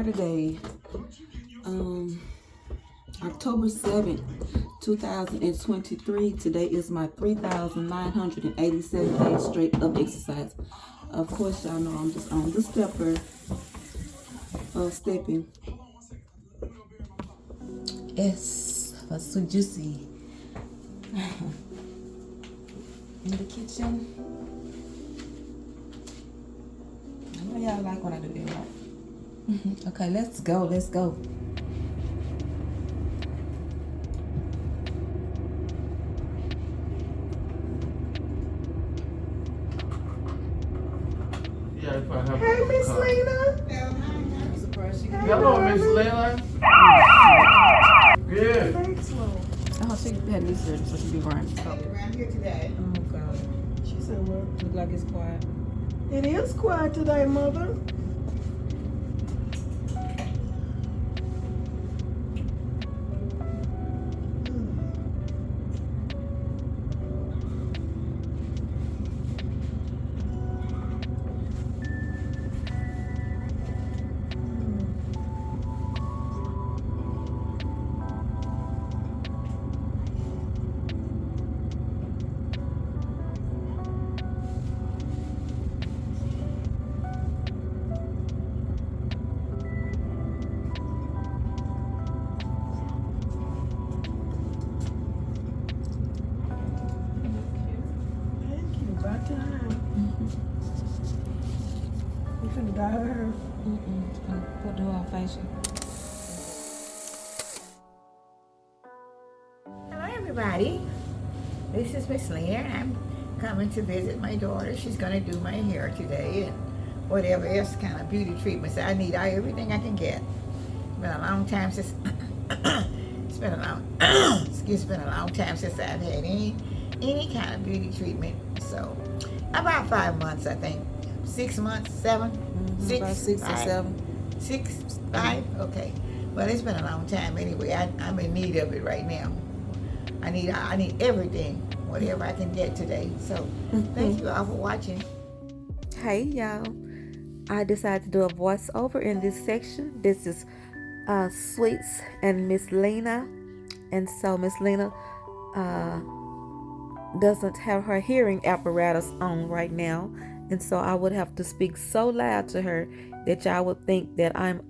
Saturday, October 7th, 2023. Today is my 3,987 days straight of exercise. Of course, y'all know I'm just on the stepper of stepping. S for SweetJuicy in the kitchen. I know y'all like when I do that, right? Okay, let's go. Let's go. Hey, Ms Lena. Hello, Ms Lenas. Good. Thanks, Lord. Oh, she had knee surgery, so she be running. I get around here today. Oh, God. She said, well, Look like it's quiet. it is quiet today, Mother. Thank you. About time. You finna dye her hair. Put the whole facial. Hello, everybody. This is Ms Lena. I'm coming to visit my daughter. She's going to do my hair today and whatever else kind of beauty treatments I need. Everything I can get. It's been a long time since it's been a long time since I've had any kind of beauty treatment. So about 5 months, I think. 6 months, 7, 6, About 6 or 5. 7. 6, 5, okay. Well, it's been a long time anyway. I'm in need of it right now. I need everything, whatever I can get today. So thank you all for watching. Hey, y'all. I decided to do a voiceover in this section. This is Sweets and Ms Lena. And so Ms Lena doesn't have her hearing apparatus on right now. And so I would have to speak so loud to her that y'all would think that I'm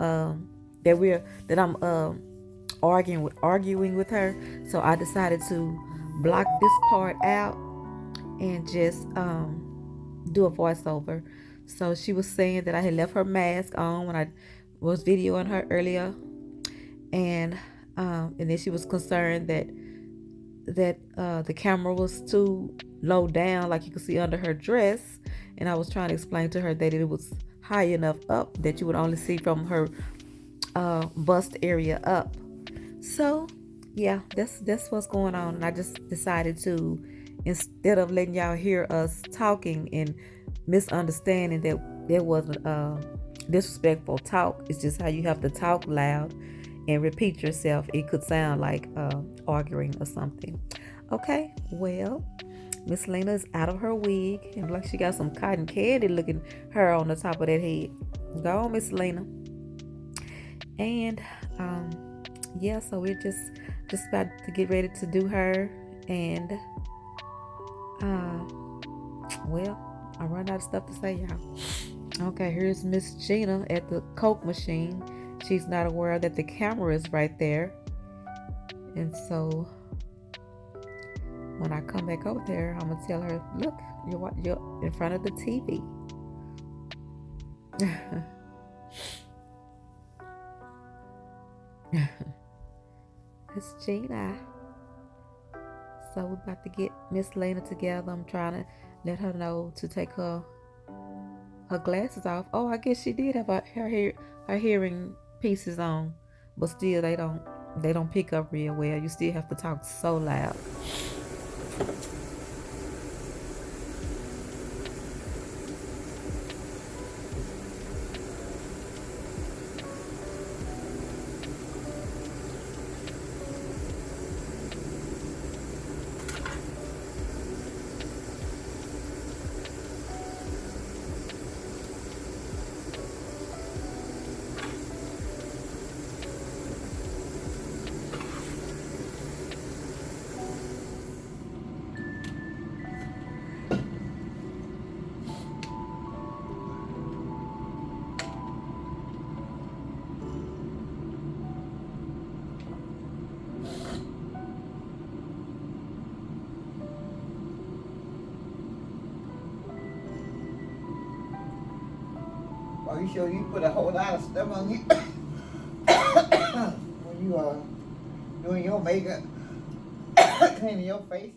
arguing with her. So I decided to block this part out and just do a voiceover. So she was saying that I had left her mask on when I was videoing her earlier, and then she was concerned that the camera was too low down, like you could see under her dress. And I was trying to explain to her that it was high enough up that you would only see from her bust area up. So yeah, that's what's going on. And I just decided to, instead of letting y'all hear us talking and misunderstanding that there wasn't disrespectful talk, it's just how you have to talk loud and repeat yourself. It could sound like arguing or something. Okay, well, Miss Lena is out of her wig, and like she got some cotton candy looking hair on the top of that head. Go on, Miss Lena. And yeah, so we're just about to get ready to do her. And well, I run out of stuff to say, y'all. Okay, here's Miss Gina at the Coke machine. She's not aware that the camera is right there, and so when I come back over there, I'm gonna tell her, look, you're in front of the TV. It's Gina. So we're about to get Miss Lena together. I'm trying to let her know to take her glasses off. Oh, I guess she did have her hearing pieces on, but still they don't pick up real well. You still have to talk so loud. be sure you put a whole lot of stuff on you when you are doing your makeup, cleaning your face.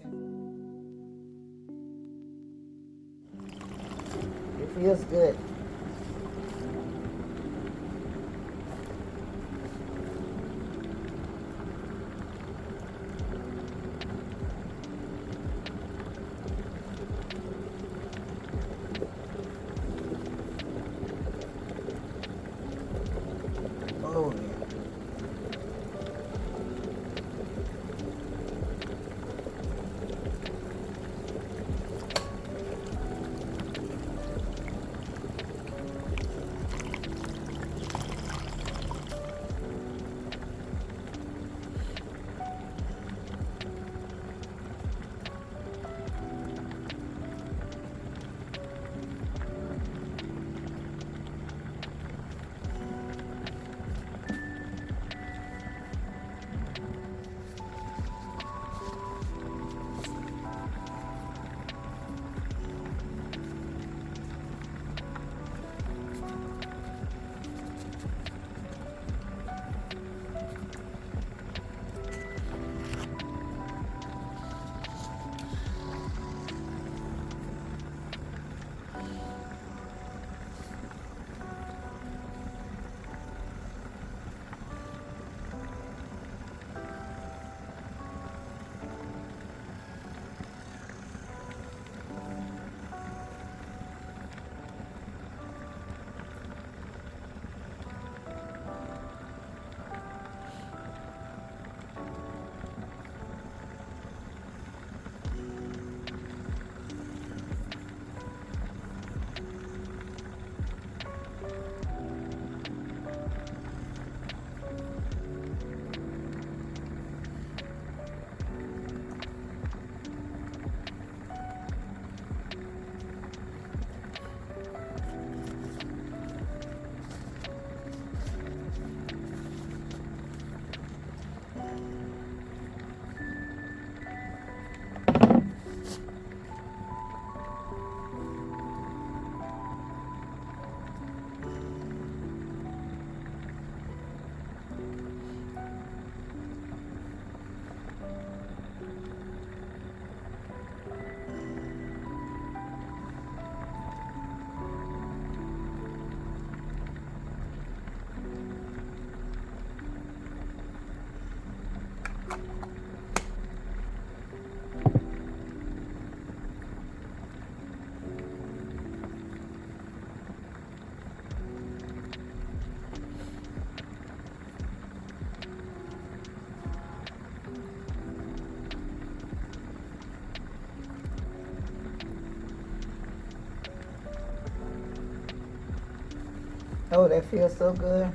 It feels good. Oh, yeah. Oh, that feels so good.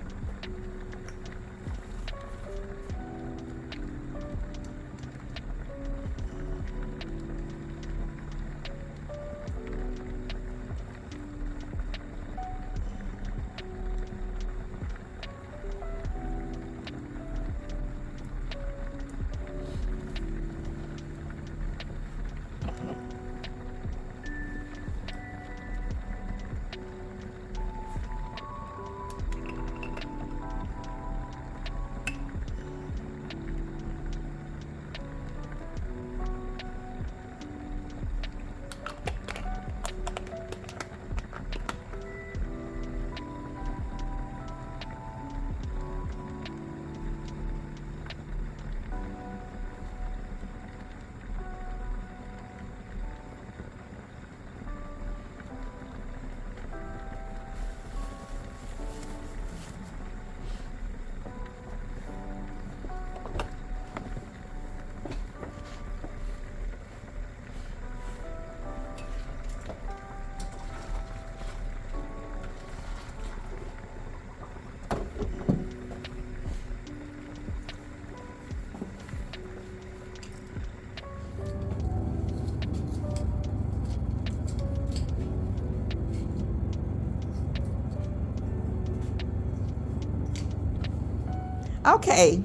Okay,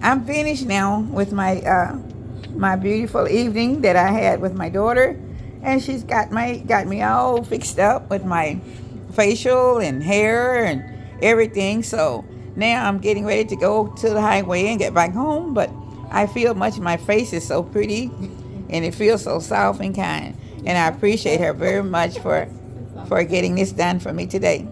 I'm finished now with my beautiful evening that I had with my daughter, and she's got me all fixed up with my facial and hair and everything. So now I'm getting ready to go to the highway and get back home. But I feel my face is so pretty and it feels so soft and kind. And I appreciate her very much for getting this done for me today.